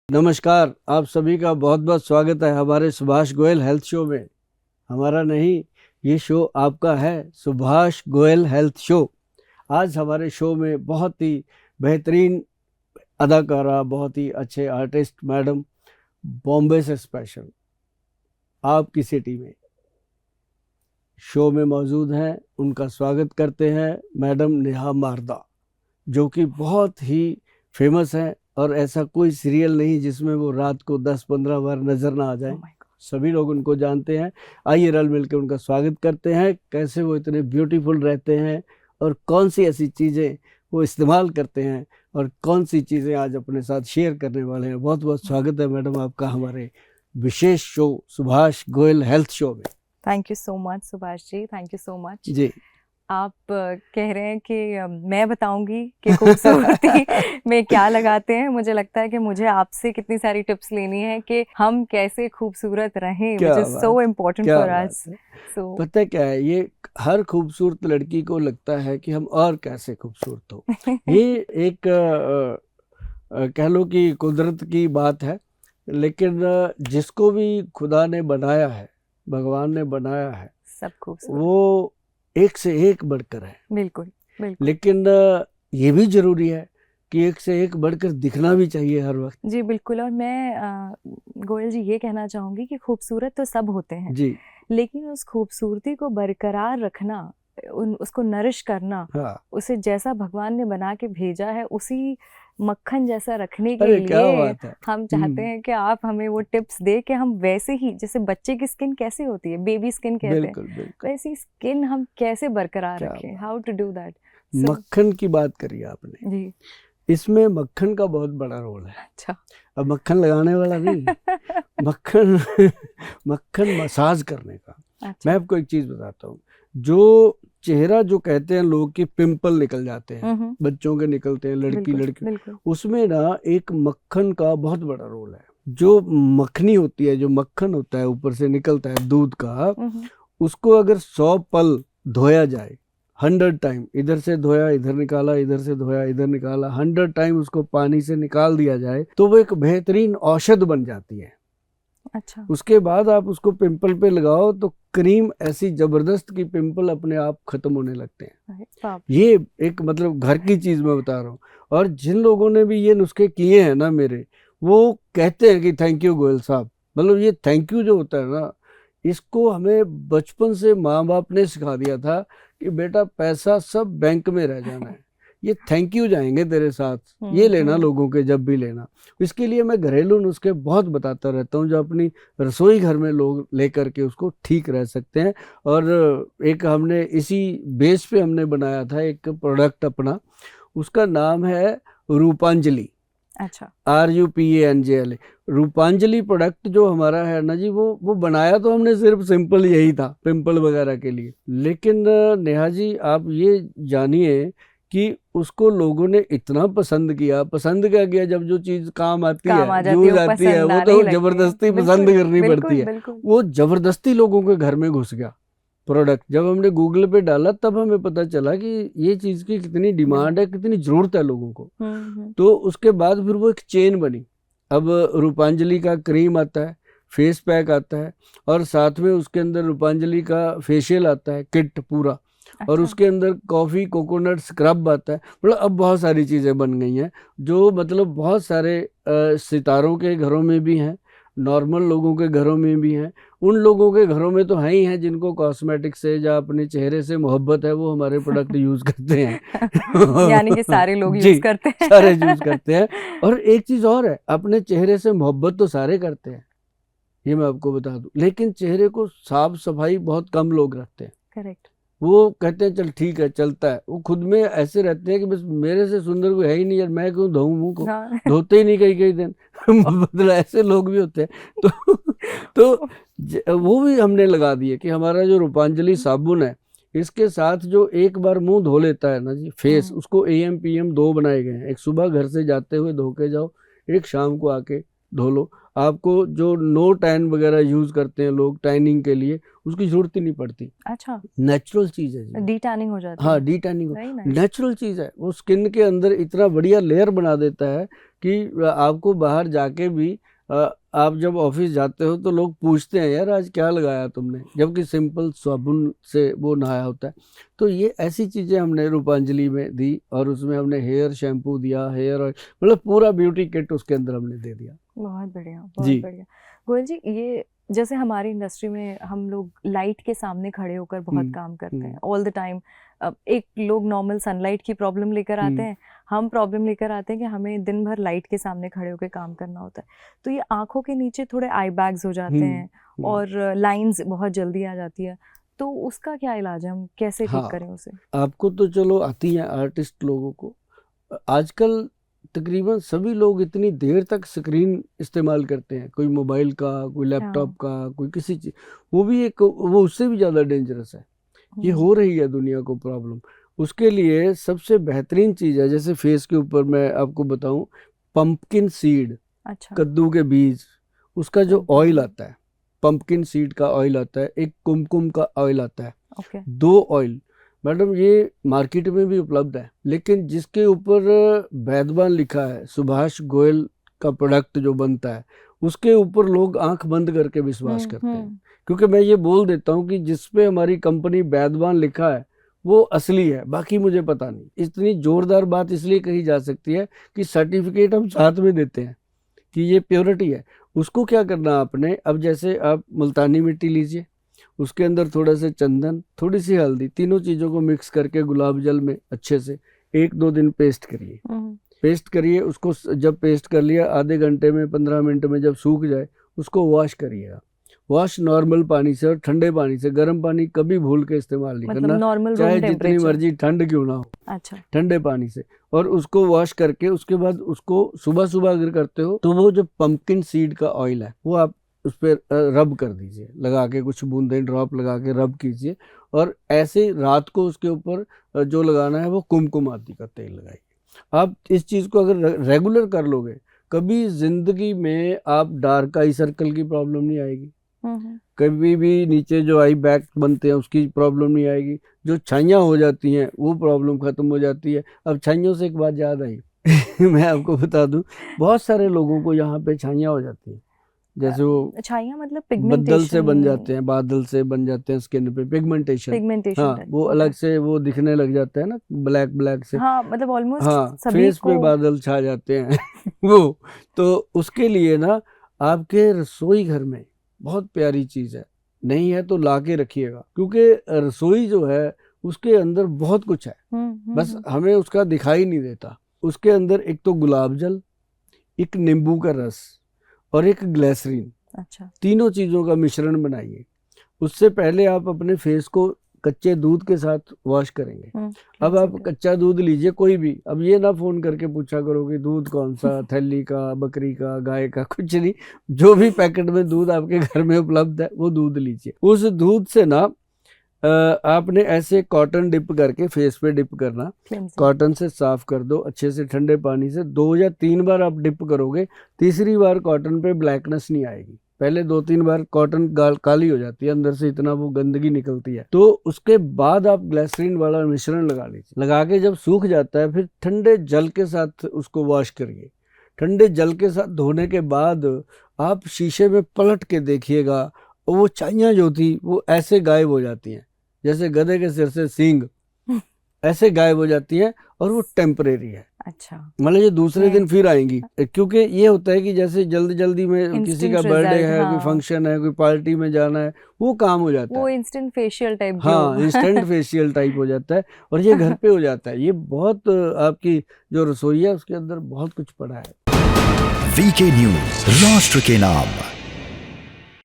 नमस्कार, आप सभी का बहुत बहुत स्वागत है हमारे सुभाष गोयल हेल्थ शो में। हमारा नहीं, ये शो आपका है, सुभाष गोयल हेल्थ शो। आज हमारे शो में बहुत ही बेहतरीन अदाकारा, बहुत ही अच्छे आर्टिस्ट मैडम बॉम्बे से स्पेशल आपकी सिटी में शो में मौजूद हैं। उनका स्वागत करते हैं मैडम नेहा मारदा, जो कि बहुत ही फेमस हैं और ऐसा कोई सीरियल नहीं जिसमें वो रात को 10-15 बार नजर ना आ जाए। सभी लोग उनको जानते हैं। आइए रल मिलकर उनका स्वागत करते हैं। कैसे वो इतने ब्यूटीफुल रहते हैं और कौन सी ऐसी चीज़ें वो इस्तेमाल करते हैं और कौन सी चीज़ें आज अपने साथ शेयर करने वाले हैं। बहुत बहुत स्वागत है मैडम आपका हमारे विशेष show Subhash Goyal health show में। Thank you so much Subhash ji, thank you so much जी। आप कह रहे हैं कि मैं बताऊंगी कि खूबसूरती में क्या लगाते हैं। मुझे लगता है कि मुझे आपसे कितनी सारी टिप्स लेनी है कि हम कैसे खूबसूरत रहें, which is so important for us. So पता है क्या है, ये हर खूबसूरत लड़की को लगता है कि हम और कैसे खूबसूरत हो। ये एक कह लो कि कुदरत की बात है, लेकिन जिसको भी खुदा ने बनाया है, भगवान ने बनाया है, सब खूबसूरत, वो एक से एक बढ़कर है। बिल्कुल बिल्कुल। लेकिन ये भी जरूरी है कि एक से एक बढ़कर दिखना भी चाहिए हर वक्त। जी बिल्कुल। और मैं गोयल जी ये कहना चाहूंगी कि खूबसूरत तो सब होते हैं जी, लेकिन उस खूबसूरती को बरकरार रखना, उसको नरिश करना, हाँ। उसे जैसा भगवान ने बना के भेजा है उसी मक्खन जैसा रखने के अरे क्या लिए बात है। हम चाहते हैं कि आप हमें वो टिप्स दे कि हम वैसे ही, जैसे बच्चे की स्किन कैसे होती है, बेबी स्किन कहते हैं, बिल्कुल बिल्कुल। वैसी स्किन हम कैसे बरकरार क्या रखें, बात। How to do that. मक्खन की बात करी आपने, जी इसमें मक्खन का बहुत बड़ा रोल है। अच्छा। अब मक्खन लगाने वाला नहीं, मक्खन मक्खन मसाज करने का। अच्छा। मैं आपको एक चीज बताता हूँ। जो चेहरा, जो कहते हैं लोग कि पिंपल निकल जाते हैं, बच्चों के निकलते हैं, लड़की बिल्कुल, लड़की, उसमें ना एक मक्खन का बहुत बड़ा रोल है। जो मक्खनी होती है, जो मक्खन होता है ऊपर से निकलता है दूध का, उसको अगर 100 पल धोया जाए, 100 टाइम, इधर से धोया इधर निकाला, इधर से धोया इधर निकाला, 100 टाइम उसको पानी से निकाल दिया जाए, तो वो एक बेहतरीन औषध बन जाती है। अच्छा। उसके बाद आप उसको पिंपल पे लगाओ तो क्रीम ऐसी जबरदस्त की पिंपल अपने आप खत्म होने लगते हैं। ये एक मतलब घर की चीज मैं बता रहा हूँ। और जिन लोगों ने भी ये नुस्खे किए हैं ना मेरे, वो कहते हैं कि थैंक यू गोयल साहब। मतलब ये थैंक यू जो होता है ना, इसको हमें बचपन से माँ बाप ने सिखा दिया था कि बेटा पैसा सब बैंक में रह जाना है, ये थैंक यू जाएंगे तेरे साथ, ये लेना लोगों के जब भी लेना। इसके लिए मैं घरेलू नुस्खे बहुत बताता रहता हूँ, जो अपनी रसोई घर में लोग लेकर के उसको ठीक रह सकते हैं। और एक हमने इसी बेस पे हमने बनाया था एक प्रोडक्ट अपना, उसका नाम है रूपांजलि। अच्छा। RUPANJLI। रूपांजलि प्रोडक्ट जो हमारा है ना जी, वो बनाया तो हमने सिर्फ सिंपल यही था पिंपल वगैरह के लिए। लेकिन नेहा जी आप ये जानिए कि उसको लोगों ने इतना पसंद किया। पसंद क्या किया, जब जो चीज काम आती है, यूज आती है, वो तो जबरदस्ती पसंद करनी पड़ती है। वो जबरदस्ती लोगों के घर में घुस गया प्रोडक्ट। जब हमने गूगल पे डाला तब हमें पता चला कि ये चीज की कितनी डिमांड है, कितनी जरूरत है लोगों को। तो उसके बाद फिर वो एक चेन बनी। अब रूपांजलि का क्रीम आता है, फेस पैक आता है, और साथ में उसके अंदर रूपांजलि का फेशियल आता है किट पूरा। अच्छा। और उसके अंदर कॉफ़ी कोकोनट स्क्रब आता है। मतलब अब बहुत सारी चीज़ें बन गई हैं, जो मतलब बहुत सारे सितारों के घरों में भी हैं, नॉर्मल लोगों के घरों में भी हैं। उन लोगों के घरों में तो है ही हैं जिनको कॉस्मेटिक से या अपने चेहरे से मोहब्बत है, वो हमारे प्रोडक्ट यूज करते हैं। यानी कि सारे लोग जी, यूज करते हैं। सारे यूज करते हैं। और एक चीज और है, अपने चेहरे से मोहब्बत तो सारे करते हैं, ये मैं आपको बता दूं, लेकिन चेहरे को साफ सफाई बहुत कम लोग रखते हैं। करेक्ट। वो कहते हैं चल ठीक है चलता है, वो खुद में ऐसे रहते हैं कि बस मेरे से सुंदर कोई है ही नहीं यार, मैं क्यों धोऊं मुंह को। हाँ। धोते ही नहीं कई कई दिन। मतलब ऐसे लोग भी होते हैं। तो वो भी हमने लगा दिए कि हमारा जो रूपांजलि साबुन है, इसके साथ जो एक बार मुंह धो लेता है ना जी फेस, उसको AM PM 2 बनाए गए हैं। एक सुबह घर से जाते हुए धो के जाओ, एक शाम को आके धो लो। आपको जो नो टैन वगैरह यूज करते हैं लोग टैनिंग के लिए, उसकी जरूरत ही नहीं पड़ती। अच्छा, नेचुरल चीज है जी। डी टैनिंग हो जाती हाँ, है। D tanning Very nice. Natural चीज है, वो स्किन के अंदर इतना बढ़िया लेयर बना देता है कि आपको बाहर जाके भी आप जब ऑफिस जाते हो तो लोग पूछते हैं यार आज क्या लगाया तुमने, जबकि सिंपल साबुन से वो नहाया होता है। तो ये ऐसी चीजें हमने रूपांजलि में दी, और उसमें हमने हेयर शैम्पू दिया, हेयर ऑयल, मतलब पूरा ब्यूटी किट उसके अंदर हमने दे दिया। बहुत बढ़िया, जी। बहुत बढ़िया। गोयल जी, ये जैसे हमारी इंडस्ट्री में हम लोग लाइट के सामने खड़े होकर बहुत काम करते हैं ऑल द टाइम। एक लोग नॉर्मल सनलाइट की प्रॉब्लम लेकर आते हैं, हम प्रॉब्लम लेकर आते हैं कि हमें दिन भर लाइट के सामने खड़े होकर काम करना होता है। तो ये आंखों के नीचे थोड़े आई बैग्स हो जाते हैं और लाइंस बहुत जल्दी आ जाती है, तो उसका क्या इलाज है, हम कैसे ठीक हाँ, करें उसे? आपको तो चलो आती है आर्टिस्ट लोगों को। आजकल तकरीबन सभी लोग इतनी देर तक स्क्रीन इस्तेमाल करते हैं, कोई मोबाइल का, कोई लैपटॉप का, कोई किसी चीज, वो भी एक, वो उससे भी ज़्यादा डेंजरस है। ये हो रही है दुनिया को प्रॉब्लम। उसके लिए सबसे बेहतरीन चीज़ है, जैसे फेस के ऊपर मैं आपको बताऊं, पंपकिन सीड, अच्छा, कद्दू के बीज, उसका जो ऑयल आता है, पंपकिन सीड का ऑयल आता है, एक कुमकुम का ऑयल आता है, ओके, 2 ऑयल मैडम ये मार्केट में भी उपलब्ध है, लेकिन जिसके ऊपर वैद्यवान लिखा है, सुभाष गोयल का प्रोडक्ट जो बनता है, उसके ऊपर लोग आंख बंद करके विश्वास करते हैं। क्योंकि मैं ये बोल देता हूँ कि जिसपे हमारी कंपनी वैद्यवान लिखा है वो असली है, बाकी मुझे पता नहीं। इतनी जोरदार बात इसलिए कही जा सकती है कि सर्टिफिकेट हम साथ में देते हैं कि ये प्योरिटी है। उसको क्या करना आपने, अब जैसे आप मुल्तानी मिट्टी लीजिए, उसके अंदर थोड़ा सा चंदन, थोड़ी सी हल्दी, तीनों चीज़ों को मिक्स करके गुलाब जल में अच्छे से 1-2 दिन पेस्ट करिए। पेस्ट करिए उसको, जब पेस्ट कर लिया आधे घंटे में, 15 मिनट में जब सूख जाए, उसको वॉश करिएगा। वॉश नॉर्मल पानी से और ठंडे पानी से, गर्म पानी कभी भूल के इस्तेमाल नहीं मतलब करना, नॉर्मल चाहे जितनी मर्जी ठंड क्यों ना हो। अच्छा, ठंडे पानी से, और उसको वॉश करके उसके बाद उसको सुबह सुबह अगर करते हो तो वो जो पंपकिन सीड का ऑयल है वो आप उस पर रब कर दीजिए, लगा के कुछ बूंदें ड्रॉप लगा के रब कीजिए, और ऐसे रात को उसके ऊपर जो लगाना है वो कुमकुम आदि का तेल लगाइए। आप इस चीज़ को अगर रेगुलर कर लोगे, कभी जिंदगी में आप डार्क आई सर्कल की प्रॉब्लम नहीं आएगी, कभी भी नीचे जो आई बैग बनते हैं उसकी प्रॉब्लम नहीं आएगी, जो छाइयाँ हो जाती हैं वो प्रॉब्लम खत्म हो जाती है। अब छाइयों से एक बात याद आई मैं आपको बता दूं, बहुत सारे लोगों को यहाँ पे छाइयाँ हो जाती हैं, जैसे वो छाइयाँ मतलब बदल से बन पिगमेंटेशन, जाते हैं, बादल से बन जाते हैं स्किन पे, पिगमेंटेशन। पिगमेंटेशन हाँ, टाइप, वो अलग से वो दिखने लग जाता है ना, ब्लैक ब्लैक से। हाँ, मतलब ऑलमोस्ट हाँ, सभी फेस पे को बादल छा जाते हैं वो, तो उसके लिए ना आपके रसोई घर में बहुत प्यारी चीज़ है, नहीं है तो ला के रखिएगा, क्योंकि रसोई जो है उसके अंदर बहुत कुछ है, बस हमें उसका दिखाई नहीं देता। उसके अंदर एक तो गुलाब जल, एक नींबू का रस और एक ग्लिसरीन, अच्छा, तीनों चीज़ों का मिश्रण बनाइए। उससे पहले आप अपने फेस को कच्चे दूध के साथ वॉश करेंगे। अब आप कच्चा दूध लीजिए कोई भी, अब ये ना फोन करके पूछा करो कि दूध कौन सा, थैली का, बकरी का, गाय का, कुछ नहीं, जो भी पैकेट में दूध आपके घर में उपलब्ध है वो दूध लीजिए। उस दूध से ना आपने ऐसे कॉटन डिप करके फेस पे डिप करना, कॉटन से साफ कर दो अच्छे से ठंडे पानी से, 2 या 3 बार आप डिप करोगे, तीसरी बार कॉटन पे ब्लैकनेस नहीं आएगी। पहले 2-3 बार कॉटन काली हो जाती है अंदर से, इतना वो गंदगी निकलती है। तो उसके बाद आप ग्लिसरीन वाला मिश्रण लगा लीजिए, लगा के जब सूख जाता है फिर ठंडे जल के साथ उसको वॉश करिए। ठंडे जल के साथ धोने के बाद आप शीशे में पलट के देखिएगा, वो छाइयाँ जो थी वो ऐसे गायब हो जाती हैं, जैसे गधे के सिर से सींग ऐसे गायब हो जाती है, और वो टेम्परेरी है। अच्छा, मतलब ये दूसरे दिन फिर आएंगी, क्योंकि ये होता है कि जैसे जल्दी जल्दी में किसी का बर्थडे है, कोई फंक्शन है, कोई पार्टी में जाना है, वो काम हो जाता है, वो इंस्टेंट फेशियल टाइप, हाँ इंस्टेंट फेशियल टाइप हो जाता है, और ये घर पे हो जाता है। ये बहुत आपकी जो रसोई है उसके अंदर बहुत कुछ पड़ा है। वीके न्यूज, राष्ट्र के नाम।